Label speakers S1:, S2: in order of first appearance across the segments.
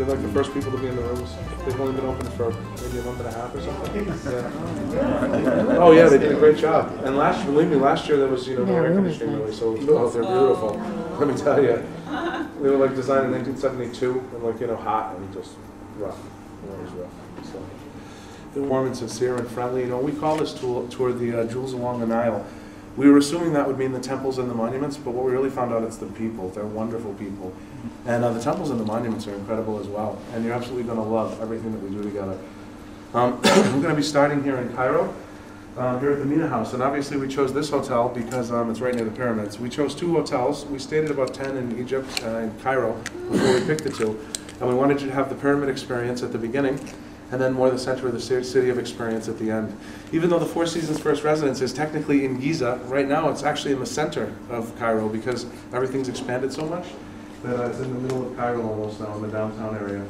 S1: They're like the first people to be in the rooms. They've only been open for maybe a month and a half or something. Yeah. Oh yeah, they did a great job. And believe me, last year there was no air conditioning really, so they're beautiful. Let me tell you, they were like designed in 1972 and like hot and just rough. It was rough. So they're warm and sincere and friendly. We call this tour the Jewels Along the Nile. We were assuming that would mean the temples and the monuments, but what we really found out, it's the people. They're wonderful people. And the temples and the monuments are incredible as well. And you're absolutely going to love everything that we do together. We're going to be starting here in Cairo, here at the Mena House. And obviously we chose this hotel because it's right near the pyramids. We chose 2 hotels. We stayed at about 10 in Egypt, in Cairo, before we picked the 2. And we wanted you to have the pyramid experience at the beginning, and then more the center of the city of experience at the end. Even though the Four Seasons First Residence is technically in Giza, right now it's actually in the center of Cairo because everything's expanded so much that it's in the middle of Cairo almost now, in the downtown area.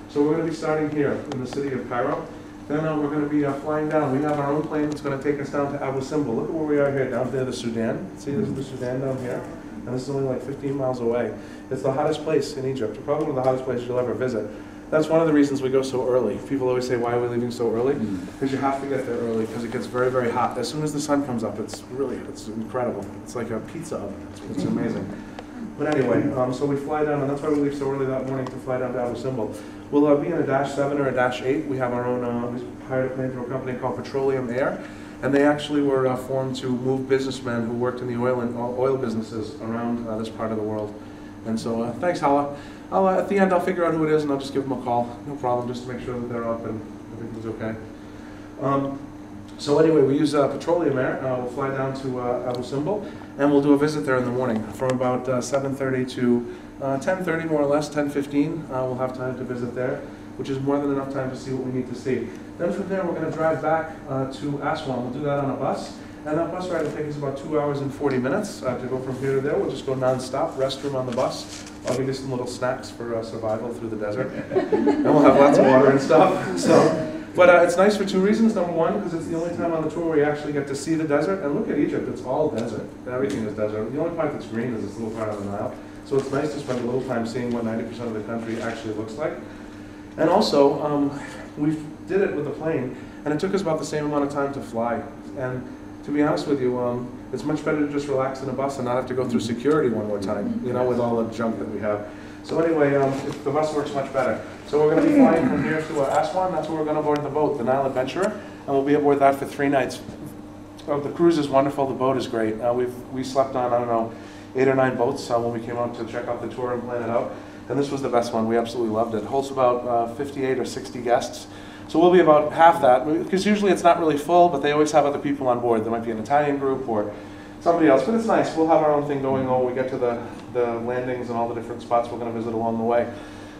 S1: So we're going to be starting here in the city of Cairo. Then we're going to be flying down. We have our own plane that's going to take us down to Abu Simbel. Look at where we are here, down there, the Sudan. See, this is the Sudan down here. And this is only like 15 miles away. It's the hottest place in Egypt, probably one of the hottest places you'll ever visit. That's one of the reasons we go so early. People always say, why are we leaving so early? Because you have to get there early because it gets very, very hot. As soon as the sun comes up, it's incredible. It's like a pizza oven. It's amazing. But anyway, so we fly down, and that's why we leave so early that morning to fly down to Abu Simbel. We'll be in a Dash 7 or a Dash 8. We have our own, we hired a plane from a company called Petroleum Air, and they actually were formed to move businessmen who worked in the oil businesses around this part of the world. And so, thanks, Hala. At the end, I'll figure out who it is, and I'll just give them a call. No problem, just to make sure that they're up and everything's okay. So anyway, we use Petroleum Air. We'll fly down to Abu Simbel, and we'll do a visit there in the morning from about 7:30 to 10:30, more or less, 10:15. We'll have time to visit there, which is more than enough time to see what we need to see. Then from there, we're going to drive back to Aswan. We'll do that on a bus. And that bus ride will take us about 2 hours and 40 minutes to go from here to there. We'll just go non-stop, restroom on the bus. I'll give you some little snacks for survival through the desert. And we'll have lots of water and stuff. But it's nice for 2 reasons. Number one, because it's the only time on the tour where you actually get to see the desert. And look at Egypt, it's all desert. Everything is desert. The only part that's green is this little part of the Nile. So it's nice to spend a little time seeing what 90% of the country actually looks like. And also, we did it with a plane, and it took us about the same amount of time to fly. And to be honest with you, it's much better to just relax in a bus and not have to go through security one more time, with all the junk that we have. So anyway, the bus works much better. So we're going to be flying from here to Aswan. That's where we're going to board the boat, the Nile Adventurer, and we'll be aboard that for 3 nights. The cruise is wonderful. The boat is great. We slept on, I don't know, 8 or 9 boats when we came out to check out the tour and plan it out. And this was the best one. We absolutely loved it. It holds about 58 or 60 guests. So we'll be about half that, because usually it's not really full, but they always have other people on board. There might be an Italian group or somebody else, but it's nice. We'll have our own thing going on when we get to the landings and all the different spots we're going to visit along the way.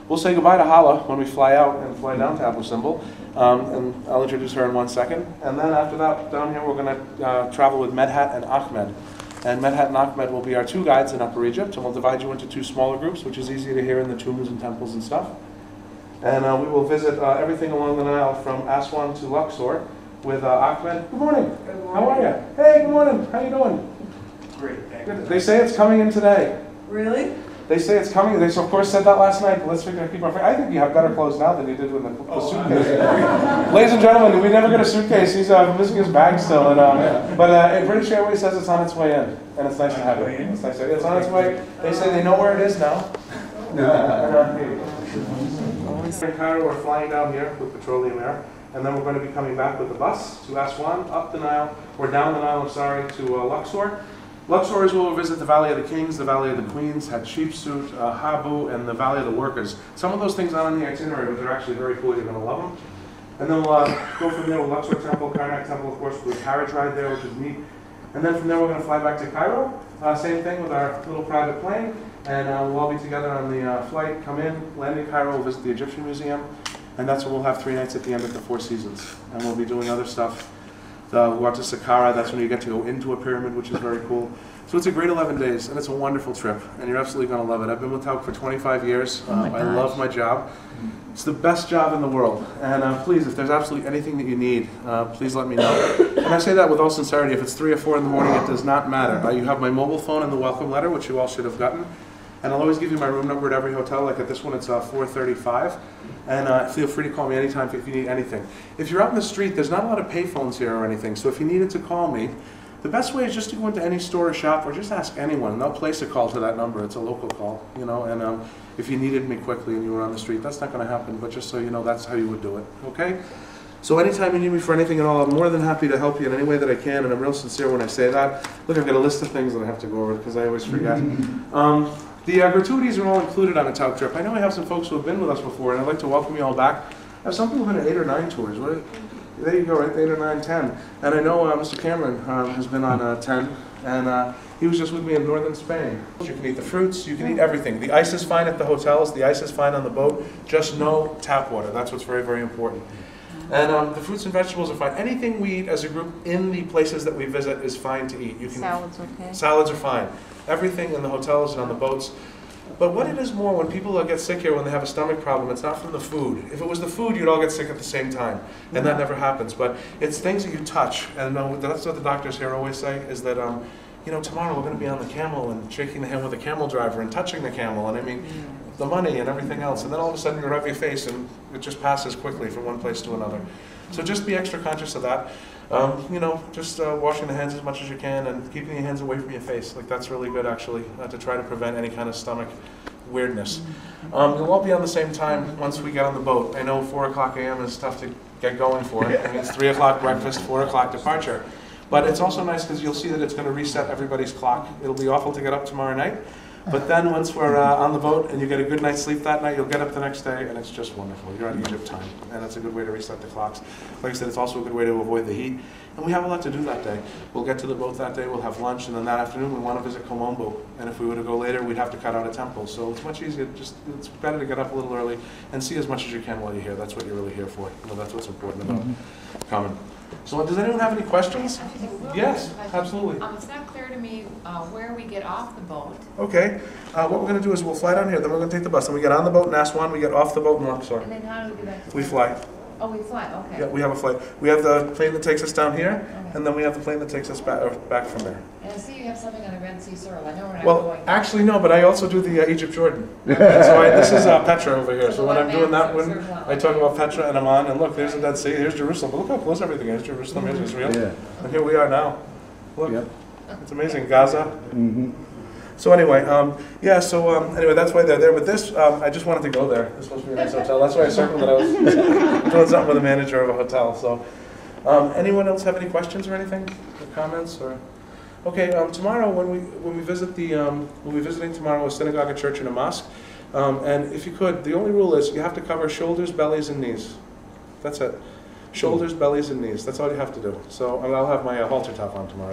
S1: We'll say goodbye to Hala when we fly out and fly down to Abu Simbel, and I'll introduce her in 1 second. And then after that, down here, we're going to travel with Medhat and Ahmed. And Medhat and Ahmed will be our 2 guides in Upper Egypt, and we'll divide you into 2 smaller groups, which is easy to hear in the tombs and temples and stuff. And we will visit everything along the Nile from Aswan to Luxor with Ahmed. Good morning.
S2: Good morning.
S1: How are you? Hey, good morning. How you doing?
S2: Great.
S1: Good. They say it's coming in today.
S2: Really?
S1: They say it's coming. They of course said that last night. But let's keep our. I think you have better clothes now than you did with the suitcase. Ladies and gentlemen, we never get a suitcase. He's missing his bag still. But British Airways says it's on its way in, and it's nice to have it. It's nice. It's on its way. They say they know where it is now. In Cairo, we're flying down here with Petroleum Air, and then we're going to be coming back with the bus to Aswan, up the Nile, or down the Nile, to Luxor. Luxor is where we'll visit the Valley of the Kings, the Valley of the Queens, Hatshepsut, Habu, and the Valley of the Workers. Some of those things aren't on the itinerary, but they're actually very cool. You're going to love them. And then we'll go from there with Luxor Temple, Karnak Temple, of course, with a carriage ride there, which is neat. And then from there, we're going to fly back to Cairo. Same thing with our little private plane. And we'll all be together on the flight, come in, land in Cairo, we'll visit the Egyptian Museum, and that's where we'll have 3 nights at the end at the Four Seasons. And we'll be doing other stuff. We'll go to Saqqara, that's when you get to go into a pyramid, which is very cool. So it's a great 11 days, and it's a wonderful trip, and you're absolutely going to love it. I've been with Tauk for 25 years. I love my job. It's the best job in the world. And please, if there's absolutely anything that you need, please let me know. And I say that with all sincerity. If it's 3 or 4 in the morning, it does not matter. You have my mobile phone and the welcome letter, which you all should have gotten. And I'll always give you my room number at every hotel. Like at this one, it's 435. And feel free to call me anytime if you need anything. If you're out in the street, there's not a lot of pay phones here or anything. So if you needed to call me, the best way is just to go into any store or shop or just ask anyone. And they'll place a call to that number. It's a local call, you know. And if you needed me quickly and you were on the street, that's not going to happen. But just so you know, that's how you would do it, okay? So anytime you need me for anything at all, I'm more than happy to help you in any way that I can. And I'm real sincere when I say that. Look, I've got a list of things that I have to go over because I always forget. The gratuities are all included on a tout trip. I know I have some folks who have been with us before, and I'd like to welcome you all back. I have some people who've been at 8 or 9 tours. There you go, right? 8 or 9, 10. And I know Mr. Cameron has been on 10, and he was just with me in northern Spain. You can eat the fruits, you can eat everything. The ice is fine at the hotels, the ice is fine on the boat, just no tap water. That's what's very, very important. And the fruits and vegetables are fine. Anything we eat as a group in the places that we visit is fine to eat. You can,
S2: salads okay?
S1: Salads are fine. Everything in the hotels and on the boats. But what it is more, when people get sick here, when they have a stomach problem, it's not from the food. If it was the food, you'd all get sick at the same time. And that never happens. But it's things that you touch. And that's what the doctors here always say, is that, you know, tomorrow we're going to be on the camel and shaking the hand with the camel driver and touching the camel. And I mean, the money and everything else. And then all of a sudden you rub your face and it just passes quickly from one place to another. So just be extra conscious of that. You know, just washing the hands as much as you can and keeping your hands away from your face. Like that's really good actually, to try to prevent any kind of stomach weirdness. You'll all be on the same time once we get on the boat. I know 4 o'clock a.m. is tough to get going for. I mean, it's 3 o'clock breakfast, 4 o'clock departure. But it's also nice because you'll see that it's going to reset everybody's clock. It'll be awful to get up tomorrow night. But then once we're on the boat and you get a good night's sleep that night, you'll get up the next day and it's just wonderful. You're on Egypt time, and that's a good way to reset the clocks. Like I said, it's also a good way to avoid the heat. And we have a lot to do that day. We'll get to the boat that day, we'll have lunch, and then that afternoon we want to visit Colombo. And if we were to go later, we'd have to cut out a temple. So it's much easier, it's better to get up a little early and see as much as you can while you're here. That's what you're really here for. You know, that's what's important about coming. So does anyone have any questions? Yes, absolutely.
S2: It's not clear to me where we get off the boat.
S1: Okay. What we're going to do is we'll fly down here, then we're going to take the bus. And we get on the boat in Aswan, we get off the boat in Luxor.
S2: And then how do we get back to
S1: We fly.
S2: Oh, we fly, okay.
S1: Yeah, we have a flight. We have the plane that takes us down here, and then we have the plane that takes us back from there.
S2: And I see you have something on the Red Sea Circle. I know we're not
S1: Well,
S2: going.
S1: actually no, but I also do the Egypt Jordan. So this is Petra over here. So when I'm doing that one, I talk about Petra and Amman, and look, there's the Dead Sea, here's Jerusalem. But look how close everything is. Jerusalem, here's Israel. Yeah. And here we are now. Look, it's amazing. Gaza. So anyway, yeah, so anyway, that's why they're there. But this, I just wanted to go there. This must be a nice hotel. That's why I circled that I was doing something with the manager of a hotel. So anyone else have any questions or anything? Or comments? Or okay, tomorrow when we visit the, we'll be visiting tomorrow a synagogue, a church, and a mosque. And if you could, the only rule is you have to cover shoulders, bellies, and knees. That's it. Shoulders, bellies, and knees. That's all you have to do. So I'll have my halter top on tomorrow.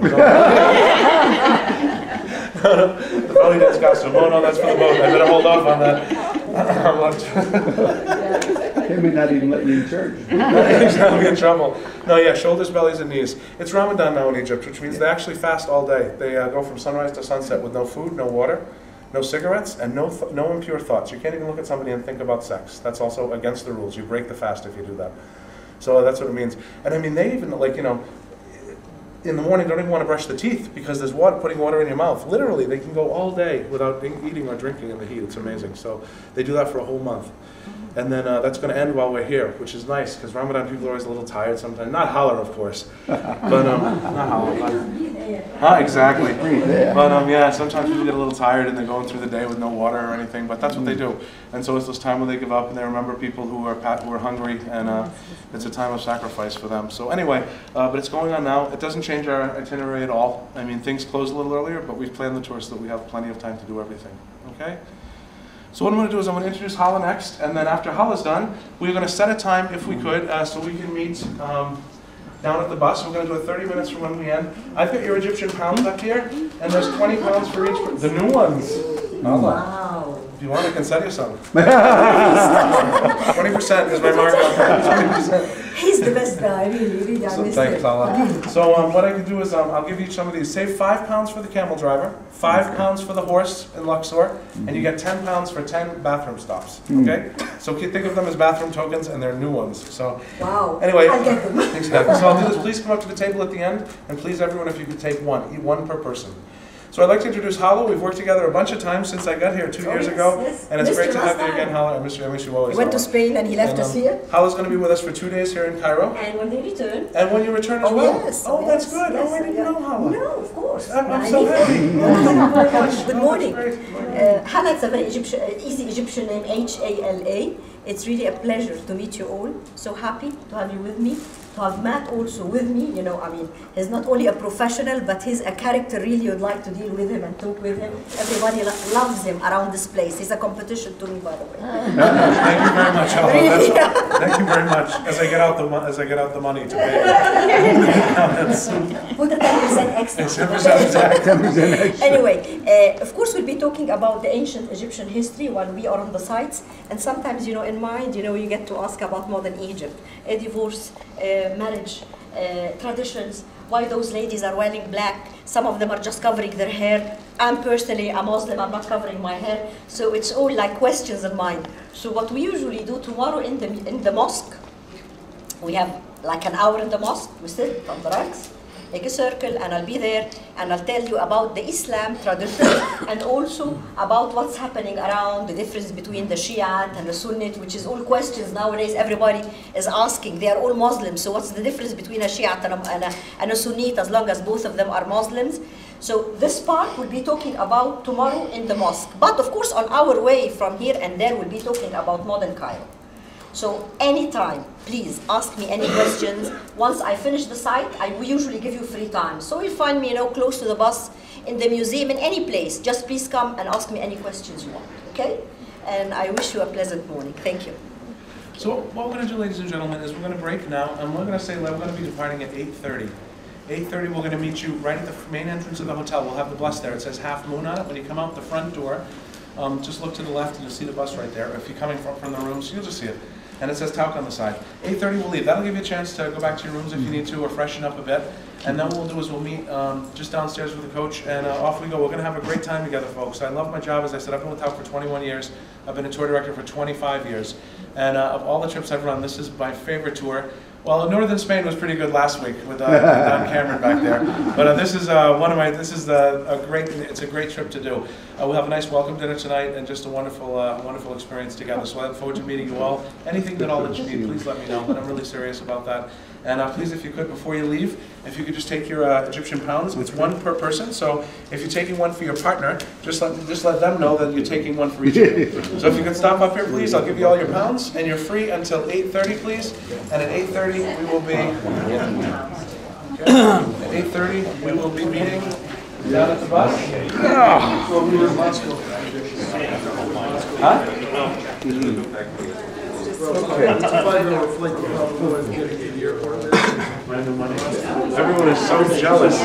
S1: The belly dance costume. Oh no, that's for the boat. I better hold off on that.
S3: They may not even let you in church.
S1: I'll be in trouble. No, yeah, shoulders, bellies, and knees. It's Ramadan now in Egypt, which means they actually fast all day. They go from sunrise to sunset with no food, no water, no cigarettes, and no impure thoughts. You can't even look at somebody and think about sex. That's also against the rules. You break the fast if you do that. So that's what it means. And I mean, they even, like, you know, in the morning don't even want to brush the teeth because there's water, putting water in your mouth. Literally, they can go all day without eating or drinking in the heat. It's amazing. So they do that for a whole month. And then that's going to end while we're here, which is nice because Ramadan people are always a little tired sometimes. Not holler, of course, but not holler. Exactly. But yeah, sometimes people get a little tired and they're going through the day with no water or anything. But that's what they do. And so it's this time when they give up and they remember people who are hungry, and it's a time of sacrifice for them. So anyway, but it's going on now. It doesn't change our itinerary at all. I mean, things close a little earlier, but we've planned the tour so that we have plenty of time to do everything. Okay. So what I'm going to do is I'm going to introduce Hala next, and then after Hala's done, we're going to set a time, if we could, so we can meet down at the bus. We're going to do it 30 minutes from when we end. I've got your Egyptian pounds up here, and there's 20 pounds for each. The new ones.
S4: Wow.
S1: If you want, I can sell you some. 20% is my markup. 20%.
S4: He's the best guy, really.
S1: So thanks, Hala. So what I can do is I'll give you some of these. Save 5 pounds for the camel driver, 5 pounds for the horse in Luxor, and you get 10 pounds for 10 bathroom stops. Okay? So think of them as bathroom tokens, and they're new ones. So
S4: wow.
S1: Anyway,
S4: I'll get them.
S1: Exactly. So I'll do this. Please come up to the table at the end, and please, everyone, if you could take one. Eat one per person. So I'd like to introduce Hala. We've worked together a bunch of times since I got here 2 years ago.
S4: Yes.
S1: And it's
S4: Missed
S1: great
S4: you
S1: to have
S4: last
S1: you again,
S4: time.
S1: Hala. I miss you always.
S4: He went to
S1: Hala.
S4: Spain and he left
S1: And,
S4: us here.
S1: Hala's going to be with us for 2 days here in Cairo.
S4: And when they return.
S1: And when you return as
S4: Oh,
S1: well.
S4: yes.
S1: Oh, that's
S4: yes,
S1: good.
S4: yes,
S1: Oh, I didn't know, Hala.
S4: No, of course.
S1: I'm so happy.
S4: Good
S1: Oh,
S4: morning.
S1: that's great.
S4: Hala, it's a very easy Egyptian name, H-A-L-A. It's really a pleasure to meet you all. So happy to have you with me. To have Matt also with me, you know, I mean, he's not only a professional, but he's a character really. You'd like to deal with him and talk with him. Everybody loves him around this place. He's a competition to me, by the way.
S1: Thank you very much, Hala.
S4: Really?
S1: Thank you very much. As I get out the money to pay.
S4: Put a 10% extra.
S1: It's 10% extra.
S4: Anyway, of course, we'll be talking about the ancient Egyptian history while we are on the sites. And sometimes, you know, in mind, you know, you get to ask about modern Egypt, a divorce, marriage, traditions, why those ladies are wearing black. Some of them are just covering their hair. I'm personally a Muslim, I'm not covering my hair. So it's all like questions in mind. So what we usually do tomorrow in the mosque, we have like an hour in the mosque. We sit on the ranks, make a circle, and I'll be there, and I'll tell you about the Islam tradition, and also about what's happening around, the difference between the Shiite and the Sunnite, which is all questions nowadays everybody is asking. They are all Muslims, so what's the difference between a Shiite and a Sunnite, as long as both of them are Muslims? So this part we'll be talking about tomorrow in the mosque. But of course, on our way from here and there, we'll be talking about modern Cairo. So anytime, please ask me any questions. Once I finish the site, we usually give you free time. So you'll find me, you know, close to the bus, in the museum, in any place. Just please come and ask me any questions you want, okay? And I wish you a pleasant morning. Thank you.
S1: So what we're going to do, ladies and gentlemen, is we're going to break now, and we're going to say we're going to be departing at 8:30. 8:30, we're going to meet you right at the main entrance of the hotel. We'll have the bus there. It says Half Moon on it. When you come out the front door, just look to the left and you'll see the bus right there. If you're coming from the rooms, you'll just see it. And it says Tauk on the side. 8:30 we'll leave. That'll give you a chance to go back to your rooms if you need to, or freshen up a bit. And then what we'll do is we'll meet just downstairs with the coach, and off we go. We're going to have a great time together, folks. I love my job. As I said, I've been with Tauk for 21 years. I've been a tour director for 25 years. And of all the trips I've run, this is my favorite tour. Well, Northern Spain was pretty good last week with Don Cameron back there. But this is it's a great trip to do. We'll have a nice welcome dinner tonight and just a wonderful, wonderful experience together. So I look forward to meeting you all. Anything at all that you need, please let me know. But I'm really serious about that. And please, if you could, before you leave, if you could just take your Egyptian pounds. It's one per person. So if you're taking one for your partner, just let them know that you're taking one for each of you. So if you could stop up here, please, I'll give you all your pounds, and you're free until 8:30, please. And at 8:30 we will be. At 8:30 we will be meeting down at the bus. Huh? Everyone is so jealous.